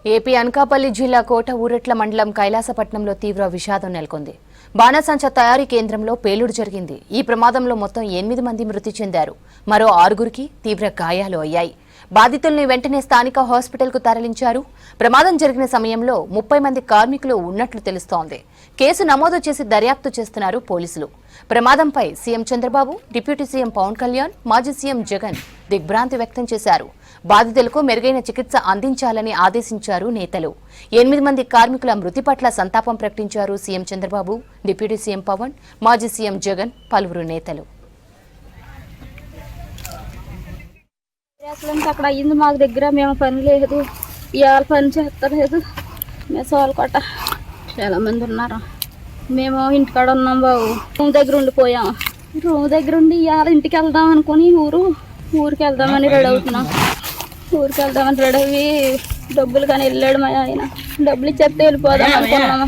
AP Anakapalli జిల్లా కోట ఊరెట్ల మండలం కైలాసపట్నంలో తీవ్ర విషాదం నెలకొంది. బాణసంచ తయారీ కేంద్రంలో పేలుడు జరిగింది. ఈ ప్రమాదంలో మొత్తం 8 మంది మృతి చెందారు. మరో 6గురికి తీవ్ర గాయాలు అయ్యాయి. బాధితుల్ని వెంటనే స్థానిక హాస్పిటల్కు తరలించారు. ప్రమాదం జరిగిన సమయంలో 30 మంది కార్మికులు ఉన్నట్లు తెలుస్తోంది. కేసు నమోదు చేసి దర్యాప్తు చేస్తున్నారు పోలీసులు. ప్రమాదంపై CM Chandrababu, deputy CM Pawan Kalyan, మాజీ సీఎం జగన్ దిగ్భ్రాంతి వ్యక్తం చేశారు. బాధితులకు మెరుగైన చికిత్స అందించాలని ఆదేశించారు నేతలు. 8 మంది కార్మికుల మృతి పట్ల సంతాపం ప్రకటించారు CM Chandrababu, deputy CM Pawan, మాజీ సీఎం జగన్, పలువురు నేతలు. అక్కడ అయ్యింది మాకు దగ్గర, మేము పని లేదు, ఇవాళ పని చేస్తలేదు. మెసవాళ్ళు కొట్ట చాలా మంది ఉన్నారు. మేము ఇంటికాడ ఉన్నాం బాబు, రూమ్ దగ్గర ఉండిపోయాం. రూమ్ దగ్గర ఉండి ఇవాళ ఇంటికి వెళ్దాం అనుకుని ఊరికి వెళ్దామని రెడీ అవుతున్నాం. ఊరికి వెళ్దామని రెడీ అయ్యి డబ్బులు కానీ వెళ్ళాడు మా ఆయన. డబ్బులు ఇచ్చేస్తే వెళ్ళిపోదాం అనుకున్నాము.